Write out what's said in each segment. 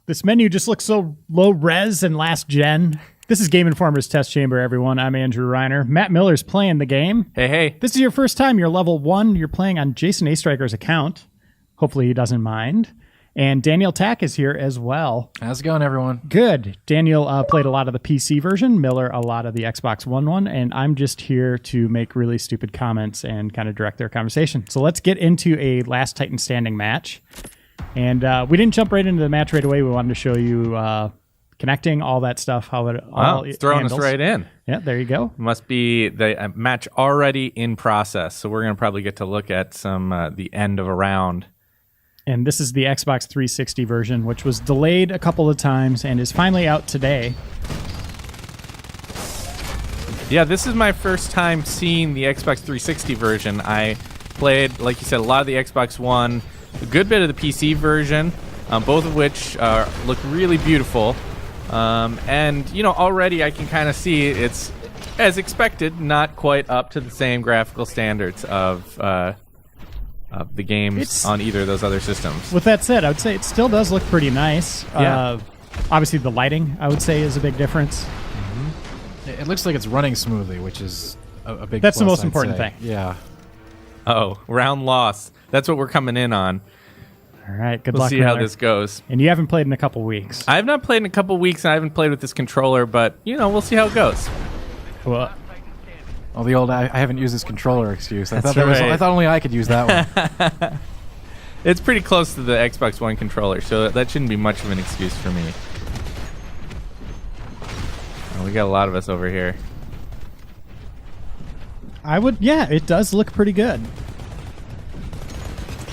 This menu just looks so low res and last gen. This is Game Informer's Test Chamber, everyone. I'm Andrew Reiner. Matt Miller's playing the game. Hey. This is your first time. You're level 1. You're playing on Jason A. Striker's account. Hopefully he doesn't mind. And Daniel Tack is here as well. How's it going, everyone? Good. Daniel played a lot of the PC version, Miller a lot of the Xbox One one, and I'm just here to make really stupid comments and kind of direct their conversation. So let's get into a Last Titan Standing match. And we didn't jump right into the match right away. We wanted to show you connecting, all that stuff, how it all it's throwing handles. us right in. Yeah, there you go. Must be the match already in process, so we're going to probably get to look at some the end of a round. And this is the Xbox 360 version, which was delayed a couple of times and is finally out today. Yeah, this is my first time seeing the Xbox 360 version. I played, like you said, a lot of the Xbox One, a good bit of the PC version, both of which look really beautiful. And, you know, already I can kind of see it's, as expected, not quite up to the same graphical standards of the games on either of those other systems. With that said, I would say it still does look pretty nice. Yeah. Obviously, the lighting, I would say, is a big difference. Mm-hmm. It looks like it's running smoothly, which is a big That's plus, the most I'd important say. thing. Yeah. Oh, round loss. That's what we're coming in on. All right, good We'll luck, see how Miller. this goes. And you haven't played in a couple weeks. I have not played in a couple weeks, and I haven't played with this controller, but, you know, we'll see how it goes. Well, Oh, the old I haven't used this controller excuse. I That's thought right. I thought only I could use that one. It's pretty close to the Xbox One controller, so that shouldn't be much of an excuse for me. Oh, we got a lot of us over here. it does look pretty good.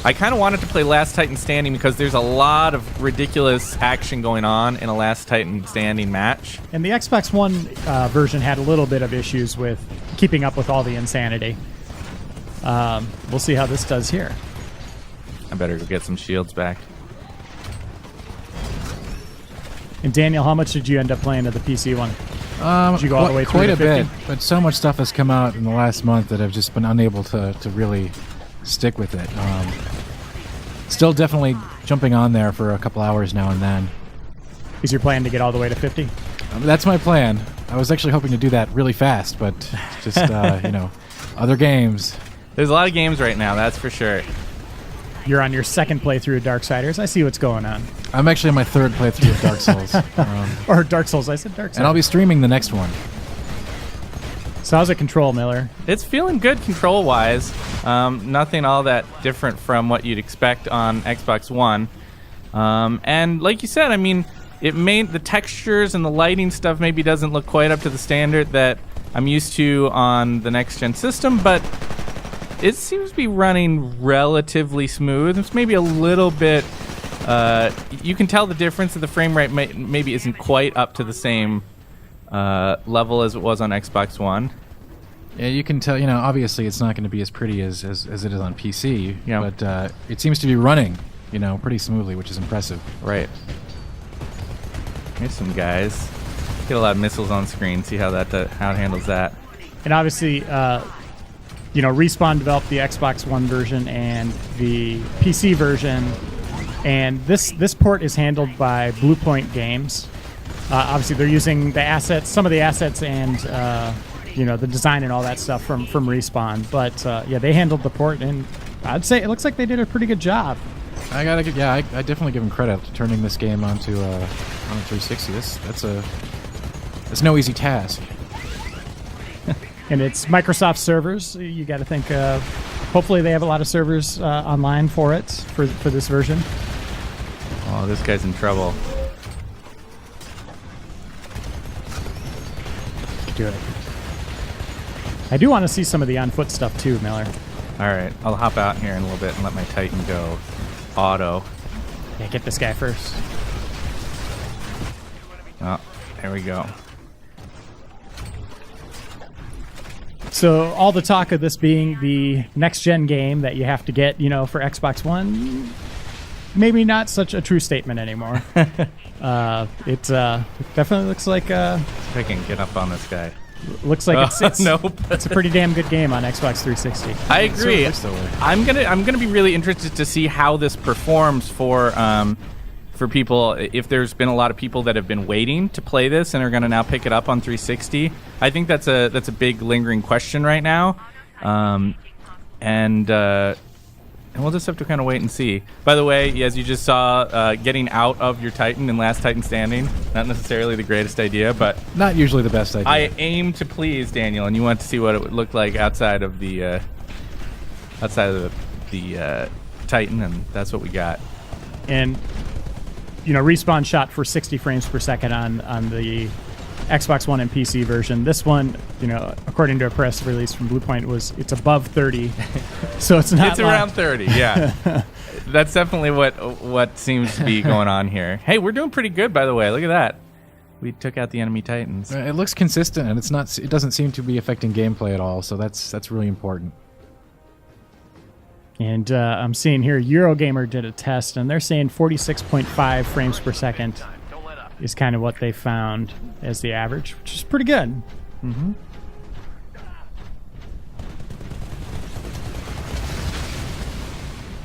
I kind of wanted to play Last Titan Standing because there's a lot of ridiculous action going on in a Last Titan Standing match. And the Xbox One version had a little bit of issues with keeping up with all the insanity. We'll see how this does here. I better go get some shields back. And Daniel, how much did you end up playing of the PC one? Did you go all the way through quite to a bit, 50? but so much stuff has come out in the last month that I've just been unable to really stick with it. Still definitely jumping on there for a couple hours now and then. Is your plan to get all the way to 50? That's my plan. I was actually hoping to do that really fast, but just, other games. There's a lot of games right now, that's for sure. You're on your second playthrough of Darksiders. I see what's going on. I'm actually on my third playthrough of Dark Souls. Or Dark Souls. I said Dark Souls. And I'll be streaming the next one. So how's it control, Miller? It's feeling good control-wise. Nothing all that different from what you'd expect on Xbox One. And like you said, I mean, the textures and the lighting stuff maybe doesn't look quite up to the standard that I'm used to on the next-gen system, but it seems to be running relatively smooth. It's maybe a little bit... you can tell the difference that the frame rate maybe isn't quite up to the same level as it was on Xbox One. Yeah, you can tell, obviously it's not going to be as pretty as it is on PC, Yeah. but it seems to be running, pretty smoothly, which is impressive. Right. Here's some guys. Get a lot of missiles on screen. See how how it handles that. And obviously, Respawn developed the Xbox One version and the PC version. And this port is handled by Bluepoint Games. Obviously, they're using the assets, some of the assets, and the design and all that stuff from Respawn. But they handled the port, and I'd say it looks like they did a pretty good job. I definitely give them credit for turning this game onto 360. That's no easy task. And it's Microsoft servers. You got to think. Hopefully, they have a lot of servers online for it for this version. Oh, this guy's in trouble. Do it. I do want to see some of the on-foot stuff too, Miller. All right, I'll hop out here in a little bit and let my Titan go auto. Yeah, get this guy first. Oh, there we go. So all the talk of this being the next-gen game that you have to get, for Xbox One, maybe not such a true statement anymore. It definitely looks like... If I can get up on this guy. Looks like it's nope. It's a pretty damn good game on Xbox 360. I agree. Still I'm gonna be really interested to see how this performs for for people, if there's been a lot of people that have been waiting to play this and are going to now pick it up on 360. I think that's a big lingering question right now, and we'll just have to kind of wait and see. By the way, as you just saw, getting out of your Titan in Last Titan Standing, not necessarily the greatest idea, but Not usually the best idea. I aim to please Daniel, and you want to see what it would look like outside of the Titan, and that's what we got. And Respawn shot for 60 frames per second on the Xbox One and PC version. This one, according to a press release from Bluepoint, it's above 30, so it's not. It's around 30, yeah. That's definitely what seems to be going on here. Hey, we're doing pretty good, by the way. Look at that. We took out the enemy Titans. It looks consistent, and it's not. It doesn't seem to be affecting gameplay at all. So that's really important. And I'm seeing here, Eurogamer did a test, and they're saying 46.5 frames per second is kind of what they found as the average, which is pretty good. Mm-hmm.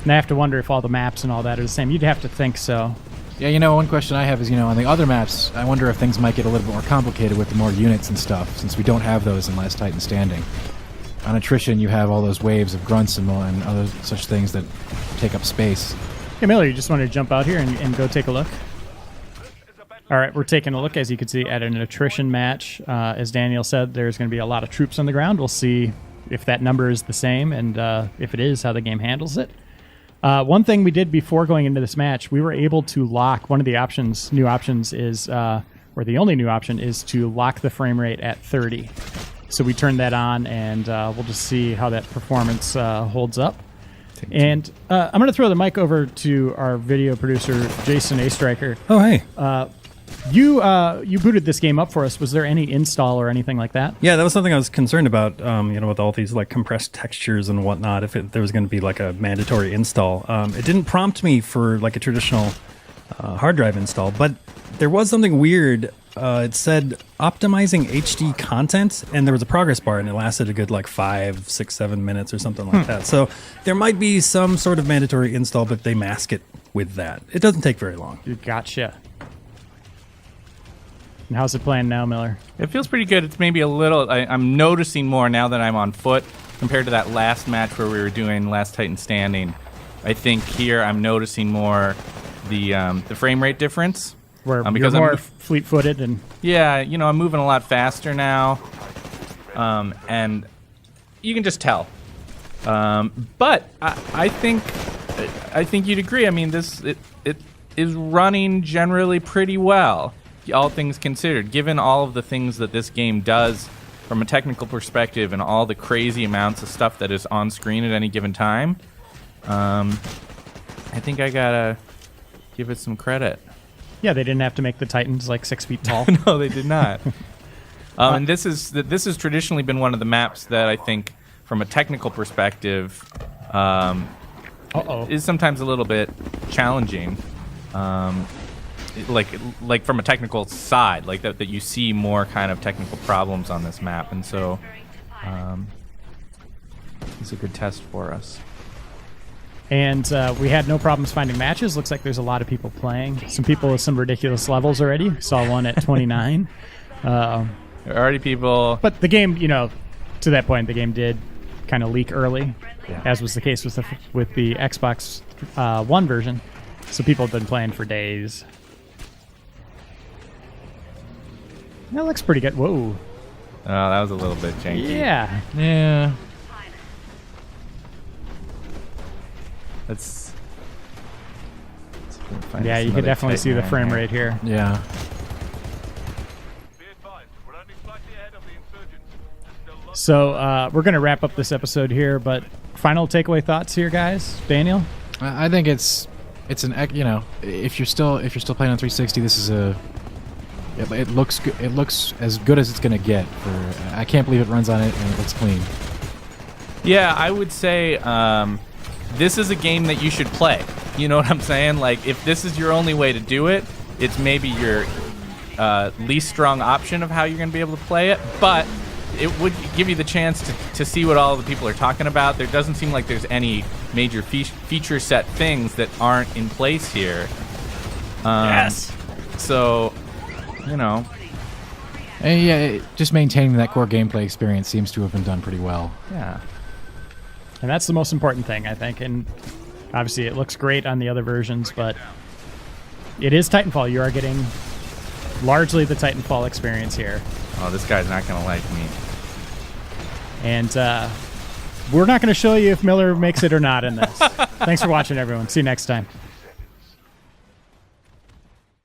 And I have to wonder if all the maps and all that are the same. You'd have to think so. Yeah, one question I have is, on the other maps, I wonder if things might get a little bit more complicated with the more units and stuff, since we don't have those in Last Titan Standing. On attrition, you have all those waves of grunts and other such things that take up space. Hey, Miller, you just want to jump out here and go take a look? All right, we're taking a look, as you can see, at an attrition match. As Daniel said, there's going to be a lot of troops on the ground. We'll see if that number is the same, and if it is, how the game handles it. One thing we did before going into this match, we were able to lock, one of the new options is, or the only new option is to lock the frame rate at 30. So we turned that on, and we'll just see how that performance holds up. And I'm going to throw the mic over to our video producer, Jason A. Striker. Oh, hey. You booted this game up for us. Was there any install or anything like that? Yeah, that was something I was concerned about, with all these like compressed textures and whatnot, if there was going to be like a mandatory install. It didn't prompt me for like a traditional hard drive install, but there was something weird. It said optimizing HD content, and there was a progress bar, and it lasted a good like 5, 6, 7 minutes or something like that. So there might be some sort of mandatory install, but they mask it with that. It doesn't take very long. Gotcha. And how's it playing now, Miller? It feels pretty good. It's maybe a little... I'm noticing more now that I'm on foot compared to that last match where we were doing Last Titan Standing. I think here I'm noticing more the frame rate difference. Where you're more fleet-footed and... Yeah, I'm moving a lot faster now. And you can just tell. But I think you'd agree. I mean, it is running generally pretty well, all things considered, given all of the things that this game does from a technical perspective and all the crazy amounts of stuff that is on screen at any given time. I think I gotta give it some credit. Yeah, they didn't have to make the Titans like 6 feet tall. No, they did not. And this has traditionally been one of the maps that I think, from a technical perspective, is sometimes a little bit challenging. Like from a technical side, like that you see more kind of technical problems on this map, and so it's a good test for us. And we had no problems finding matches. Looks like there's a lot of people playing. Some people with some ridiculous levels already. Saw one at 29. There are already people. But the game, to that point, the game did kind of leak early, as was the case with the Xbox One version. So people have been playing for days. That looks pretty good. Whoa. Oh, that was a little bit janky. Yeah. Yeah. Let's yeah, you can definitely see the frame rate here. Yeah. So we're going to wrap up this episode here, but final takeaway thoughts here, guys. Daniel? I think it's an if you're still playing on 360, this is it looks good. It looks as good as it's going to get. I can't believe it runs on it and it looks clean. Yeah, I would say this is a game that you should play. You know what I'm saying? Like, if this is your only way to do it, it's maybe your least strong option of how you're going to be able to play it, but it would give you the chance to see what all the people are talking about. There doesn't seem like there's any major feature set things that aren't in place here. Yes. So, you know, And yeah, just maintaining that core gameplay experience seems to have been done pretty well. yeah. And that's the most important thing, I think. And obviously, it looks great on the other versions, but it is Titanfall. You are getting largely the Titanfall experience here. Oh, this guy's not going to like me. And we're not going to show you if Miller makes it or not in this. Thanks for watching, everyone. See you next time.